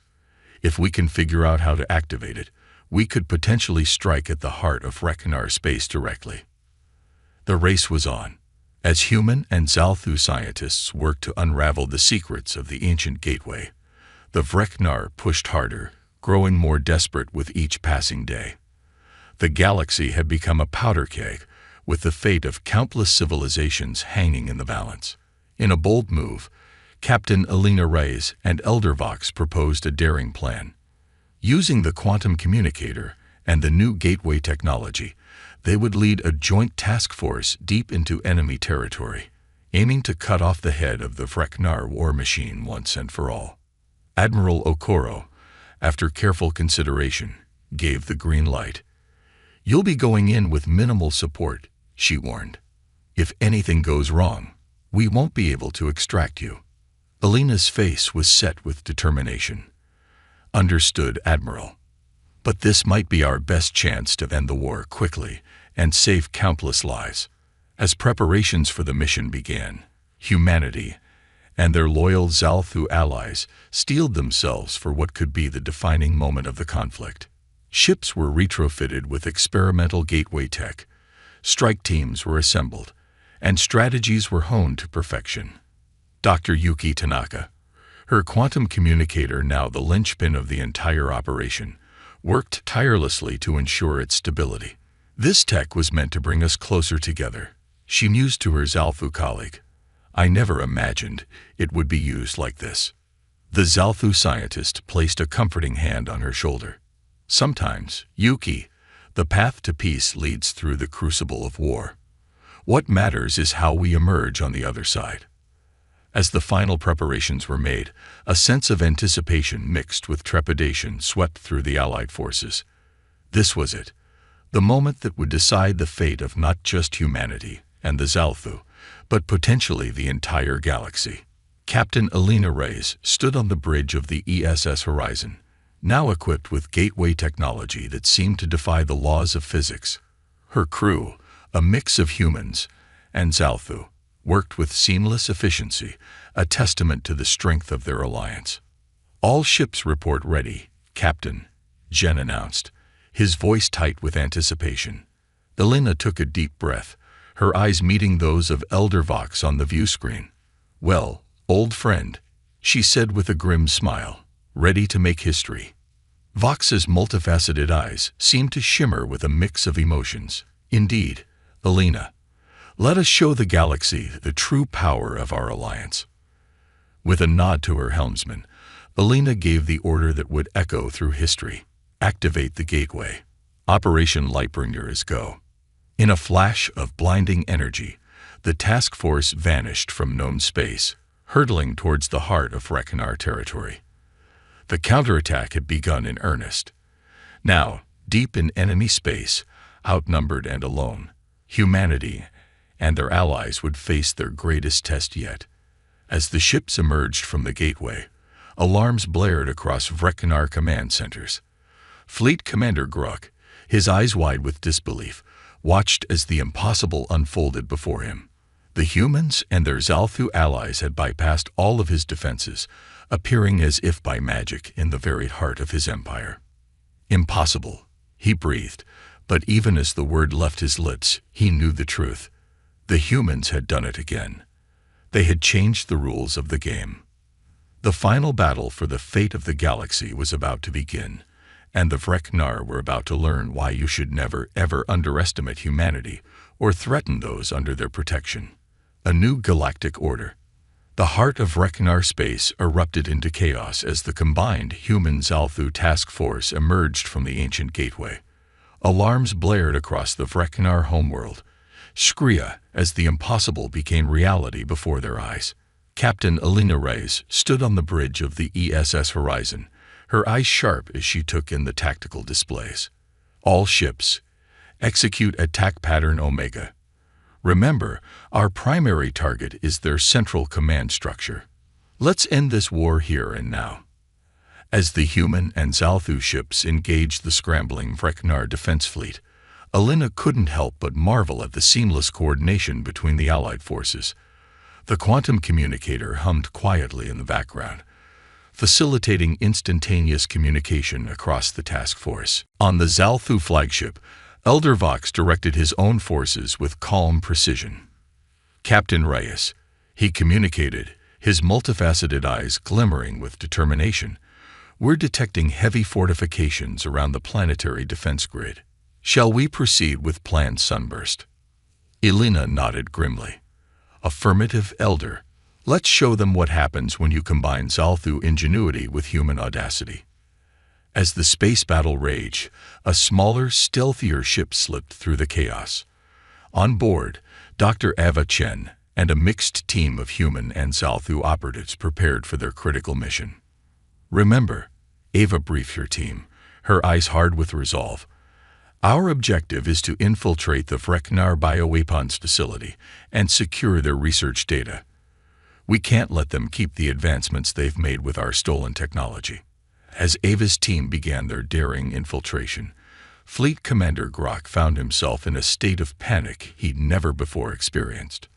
If we can figure out how to activate it, we could potentially strike at the heart of Vreknar space directly." The race was on, as human and Zalthu scientists worked to unravel the secrets of the ancient gateway. The Vreknar pushed harder, growing more desperate with each passing day. The galaxy had become a powder keg, with the fate of countless civilizations hanging in the balance. In a bold move, Captain Alina Reyes and Elder Vox proposed a daring plan. Using the quantum communicator and the new gateway technology, they would lead a joint task force deep into enemy territory, aiming to cut off the head of the Vreknar war machine once and for all. Admiral Okoro, after careful consideration, gave the green light. "You'll be going in with minimal support," she warned. "If anything goes wrong, We won't be able to extract you." Alina's face was set with determination. "Understood, Admiral. But this might be our best chance to end the war quickly and save countless lives." As preparations for the mission began, humanity and their loyal Zalthu allies steeled themselves for what could be the defining moment of the conflict. Ships were retrofitted with experimental gateway tech, strike teams were assembled, and strategies were honed to perfection. Dr. Yuki Tanaka, her quantum communicator now the linchpin of the entire operation, worked tirelessly to ensure its stability. "This tech was meant to bring us closer together," she mused to her Zalthu colleague. "I never imagined it would be used like this." The Zalthu scientist placed a comforting hand on her shoulder. "Sometimes, Yuki, the path to peace leads through the crucible of war. What matters is how we emerge on the other side." As the final preparations were made, a sense of anticipation mixed with trepidation swept through the Allied forces. This was it, the moment that would decide the fate of not just humanity and the Zalthu, but potentially the entire galaxy. Captain Alina Reyes stood on the bridge of the ESS Horizon, now equipped with gateway technology that seemed to defy the laws of physics. Her crew, a mix of humans and Zalthu, worked with seamless efficiency, a testament to the strength of their alliance. "All ships report ready, Captain," Jen announced, his voice tight with anticipation. Alina took a deep breath, her eyes meeting those of Elder Vox on the view screen. "Well, old friend," she said with a grim smile, "ready to make history?" Vox's multifaceted eyes seemed to shimmer with a mix of emotions. "Indeed, Alina. Let us show the galaxy the true power of our alliance." With a nod to her helmsman, Alina gave the order that would echo through history. "Activate the gateway. Operation Lightbringer is go." In a flash of blinding energy, the task force vanished from known space, hurtling towards the heart of Rekinar territory. The counterattack had begun in earnest. Now, deep in enemy space, outnumbered and alone, humanity and their allies would face their greatest test yet. As the ships emerged from the gateway, alarms blared across Rekinar command centers. Fleet Commander Gruk, his eyes wide with disbelief, watched as the impossible unfolded before him. The humans and their Zalthu allies had bypassed all of his defenses, appearing as if by magic in the very heart of his empire. "Impossible," he breathed, but even as the word left his lips, he knew the truth. The humans had done it again. They had changed the rules of the game. The final battle for the fate of the galaxy was about to begin, and the Vreknar were about to learn why you should never, ever underestimate humanity or threaten those under their protection. A new galactic order. The heart of Rekinar space erupted into chaos as the combined human-Zalthu task force emerged from the ancient gateway. Alarms blared across the Vreknar homeworld, Skria as the impossible became reality before their eyes. Captain Alina Reyes stood on the bridge of the ESS Horizon, her eyes sharp as she took in the tactical displays. "All ships, execute attack pattern Omega. Remember, our primary target is their central command structure. Let's end this war here and now." As the human and Zalthu ships engaged the scrambling Vreknar defense fleet, Alina couldn't help but marvel at the seamless coordination between the Allied forces. The quantum communicator hummed quietly in the background, facilitating instantaneous communication across the task force. On the Zalthu flagship, Elder Vox directed his own forces with calm precision. "Captain Reyes," he communicated, his multifaceted eyes glimmering with determination, "we're detecting heavy fortifications around the planetary defense grid. Shall we proceed with planned sunburst?" Alina nodded grimly. "Affirmative, Elder. Let's show them what happens when you combine Zalthu ingenuity with human audacity." As the space battle raged, a smaller, stealthier ship slipped through the chaos. On board, Dr. Ava Chen and a mixed team of human and Zalthu operatives prepared for their critical mission. "Remember," Ava briefed her team, her eyes hard with resolve, Our objective is to infiltrate the Vreknar bioweapons facility and secure their research data. We can't let them keep the advancements they've made with our stolen technology. As Ava's team began their daring infiltration, Fleet Commander Grok found himself in a state of panic he'd never before experienced.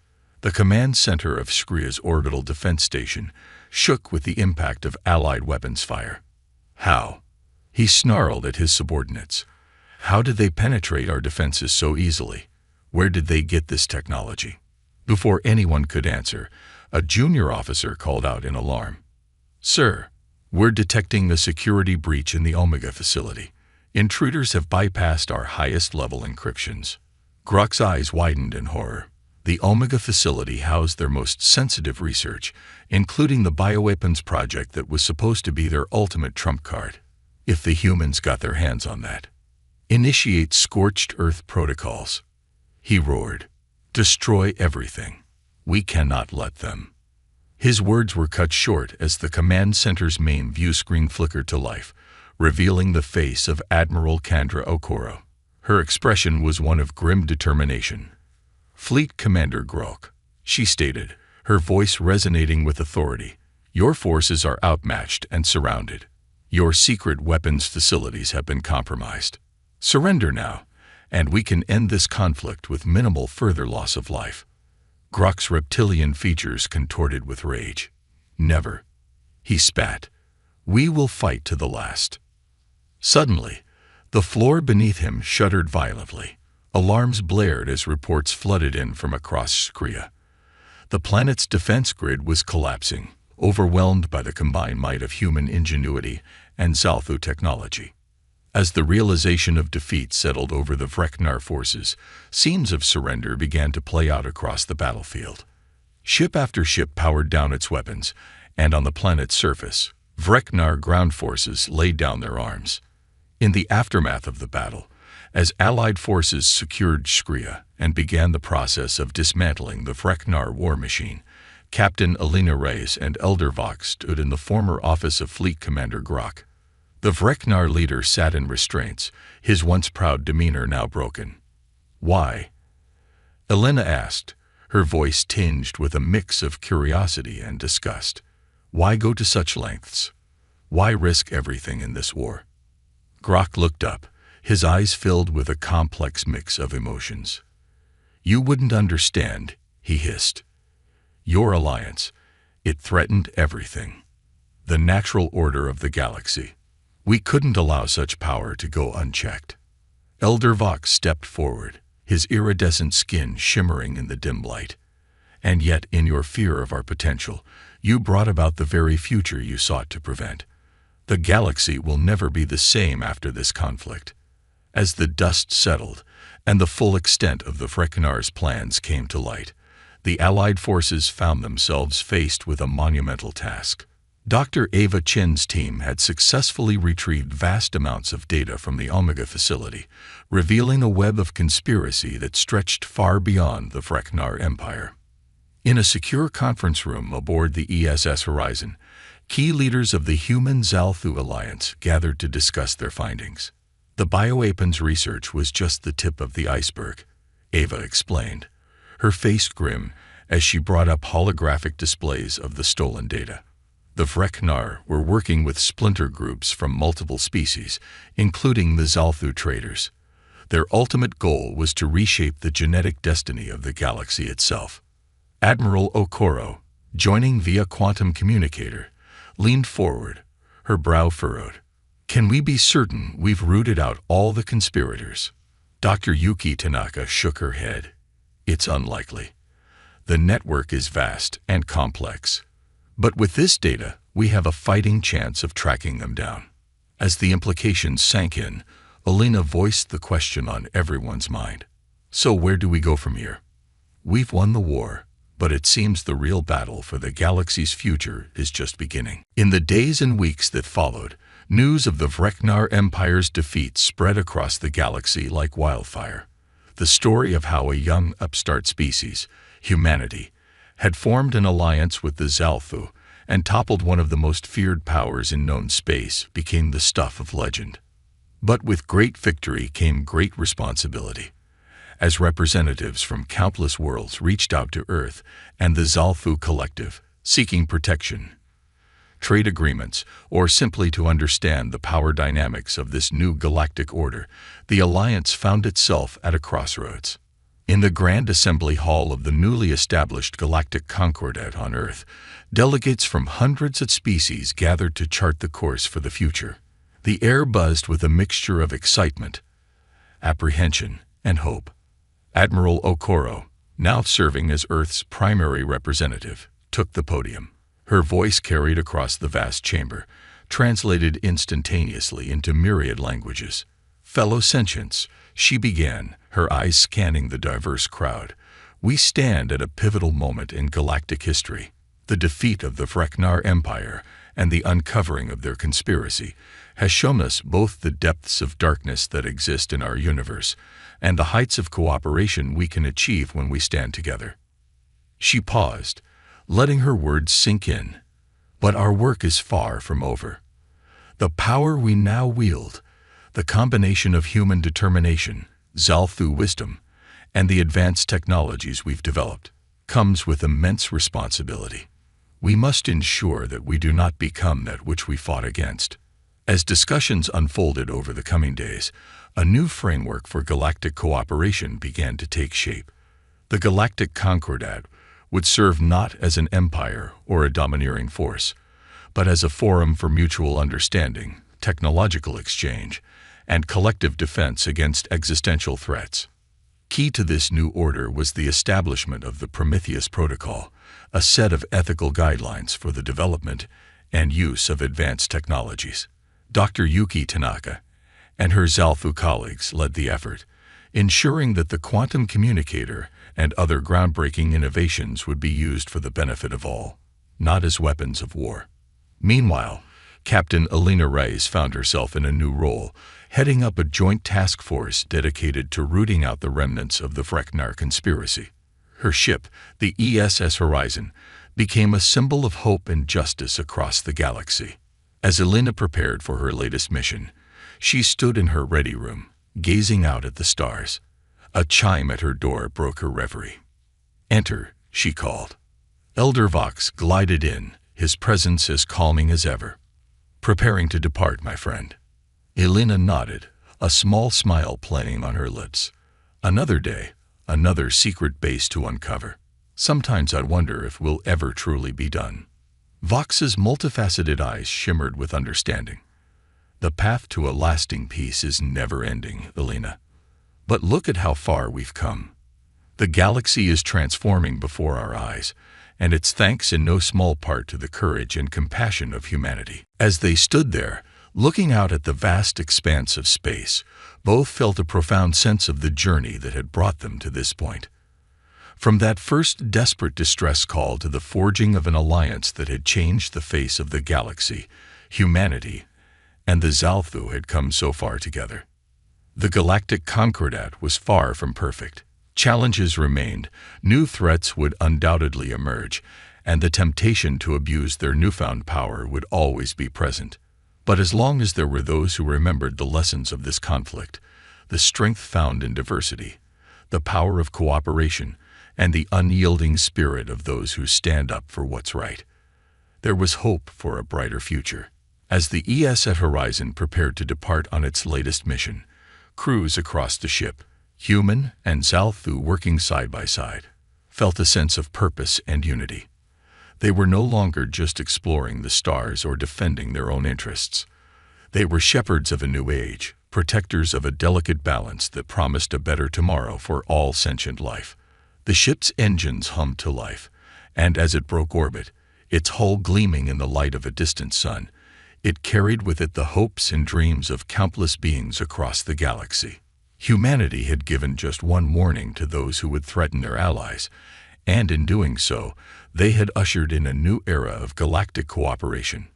The command center of SCiFi's orbital defense station shook with the impact of Allied weapons fire. How? He snarled at his subordinates. How did they penetrate our defenses so easily? Where did they get this technology? Before anyone could answer, a junior officer called out in alarm. Sir, we're detecting a security breach in the Omega facility. Intruders have bypassed our highest-level encryptions. Grok's eyes widened in horror. The Omega facility housed their most sensitive research, including the bioweapons project that was supposed to be their ultimate trump card. If the humans got their hands on that. Initiate scorched earth protocols. He roared. Destroy everything. We cannot let them. His words were cut short as the command center's main view screen flickered to life, revealing the face of Admiral Kandra Okoro. Her expression was one of grim determination. Fleet Commander Grok, she stated, her voice resonating with authority. Your forces are outmatched and surrounded. Your secret weapons facilities have been compromised. Surrender now, and we can end this conflict with minimal further loss of life. Grok's reptilian features contorted with rage. Never. He spat. We will fight to the last. Suddenly, the floor beneath him shuddered violently. Alarms blared as reports flooded in from across SCiFi. The planet's defense grid was collapsing, overwhelmed by the combined might of human ingenuity and Zalthu technology. As the realization of defeat settled over the Vreknar forces, scenes of surrender began to play out across the battlefield. Ship after ship powered down its weapons, and on the planet's surface, Vreknar ground forces laid down their arms. In the aftermath of the battle, as Allied forces secured SCiFi and began the process of dismantling the Vreknar war machine, Captain Alina Reyes and Elder Vox stood in the former office of Fleet Commander Grok. The Vreknar leader sat in restraints, his once proud demeanor now broken. Why? Elena asked, her voice tinged with a mix of curiosity and disgust. Why go to such lengths? Why risk everything in this war? Grok looked up, his eyes filled with a complex mix of emotions. You wouldn't understand, he hissed. Your alliance, it threatened everything. The natural order of the galaxy. We couldn't allow such power to go unchecked. Elder Vox stepped forward, his iridescent skin shimmering in the dim light. And yet, in your fear of our potential, you brought about the very future you sought to prevent. The galaxy will never be the same after this conflict. As the dust settled, and the full extent of the Vreknar's plans came to light, the Allied forces found themselves faced with a monumental task. Dr. Ava Chin's team had successfully retrieved vast amounts of data from the Omega facility, revealing a web of conspiracy that stretched far beyond the Vreknar Empire. In a secure conference room aboard the ESS Horizon, key leaders of the Human Zalthu Alliance gathered to discuss their findings. The bioweapons research was just the tip of the iceberg, Ava explained, her face grim as she brought up holographic displays of the stolen data. The Vreknar were working with splinter groups from multiple species, including the Zalthu traders. Their ultimate goal was to reshape the genetic destiny of the galaxy itself. Admiral Okoro, joining via quantum communicator, leaned forward, her brow furrowed. Can we be certain we've rooted out all the conspirators? Dr. Yuki Tanaka shook her head. It's unlikely. The network is vast and complex. But with this data, we have a fighting chance of tracking them down. As the implications sank in, Alina voiced the question on everyone's mind. So where do we go from here? We've won the war, but it seems the real battle for the galaxy's future is just beginning. In the days and weeks that followed, news of the Vreknar Empire's defeat spread across the galaxy like wildfire. The story of how a young upstart species, humanity, had formed an alliance with the Zalthu and toppled one of the most feared powers in known space became the stuff of legend. But with great victory came great responsibility. As representatives from countless worlds reached out to Earth and the Zalfu Collective, seeking protection, trade agreements, or simply to understand the power dynamics of this new galactic order, the Alliance found itself at a crossroads. In the Grand Assembly Hall of the newly established Galactic Concordat on Earth, delegates from hundreds of species gathered to chart the course for the future. The air buzzed with a mixture of excitement, apprehension, and hope. Admiral Okoro, now serving as Earth's primary representative, took the podium. Her voice carried across the vast chamber, translated instantaneously into myriad languages. Fellow sentients, she began, her eyes scanning the diverse crowd. We stand at a pivotal moment in galactic history. The defeat of the Freknar Empire and the uncovering of their conspiracy has shown us both the depths of darkness that exist in our universe and the heights of cooperation we can achieve when we stand together. She paused, letting her words sink in. But our work is far from over. The power we now wield, the combination of human determination, Zalfu wisdom, and the advanced technologies we've developed, comes with immense responsibility. We must ensure that we do not become that which we fought against. As discussions unfolded over the coming days, a new framework for galactic cooperation began to take shape. The Galactic Concordat would serve not as an empire or a domineering force, but as a forum for mutual understanding, technological exchange, and collective defense against existential threats. Key to this new order was the establishment of the Prometheus Protocol, a set of ethical guidelines for the development and use of advanced technologies. Dr. Yuki Tanaka and her Zalfu colleagues led the effort, ensuring that the quantum communicator and other groundbreaking innovations would be used for the benefit of all, not as weapons of war. Meanwhile, Captain Alina Reyes found herself in a new role, heading up a joint task force dedicated to rooting out the remnants of the Freknar conspiracy. Her ship, the ESS Horizon, became a symbol of hope and justice across the galaxy. As Alina prepared for her latest mission, she stood in her ready room, gazing out at the stars. A chime at her door broke her reverie. "Enter," she called. Elder Vox glided in, his presence as calming as ever. "Preparing to depart, my friend." Elena nodded, a small smile playing on her lips. Another day, another secret base to uncover. Sometimes I wonder if we'll ever truly be done. Vox's multifaceted eyes shimmered with understanding. The path to a lasting peace is never ending, Elena. But look at how far we've come. The galaxy is transforming before our eyes, and it's thanks in no small part to the courage and compassion of humanity. As they stood there, looking out at the vast expanse of space, both felt a profound sense of the journey that had brought them to this point. From that first desperate distress call to the forging of an alliance that had changed the face of the galaxy, humanity and the Zalfu had come so far together. The Galactic Concordat was far from perfect. Challenges remained, new threats would undoubtedly emerge, and the temptation to abuse their newfound power would always be present. But as long as there were those who remembered the lessons of this conflict, the strength found in diversity, the power of cooperation, and the unyielding spirit of those who stand up for what's right, there was hope for a brighter future. As the ESS Horizon prepared to depart on its latest mission, crews across the ship, human and Zalfu working side by side, felt a sense of purpose and unity. They were no longer just exploring the stars or defending their own interests. They were shepherds of a new age, protectors of a delicate balance that promised a better tomorrow for all sentient life. The ship's engines hummed to life, and as it broke orbit, its hull gleaming in the light of a distant sun, it carried with it the hopes and dreams of countless beings across the galaxy. Humanity had given just one warning to those who would threaten their allies, and in doing so, they had ushered in a new era of galactic cooperation.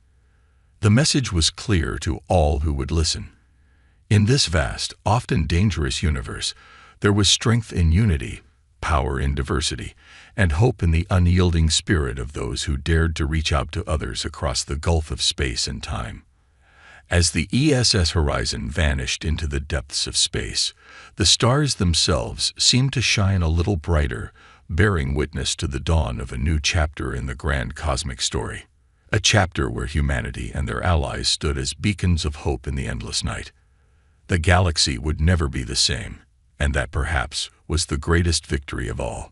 The message was clear to all who would listen. In this vast, often dangerous universe, there was strength in unity, power in diversity, and hope in the unyielding spirit of those who dared to reach out to others across the gulf of space and time. As the ESS horizon vanished into the depths of space, the stars themselves seemed to shine a little brighter, bearing witness to the dawn of a new chapter in the grand cosmic story. A chapter where humanity and their allies stood as beacons of hope in the endless night. The galaxy would never be the same, and that perhaps was the greatest victory of all.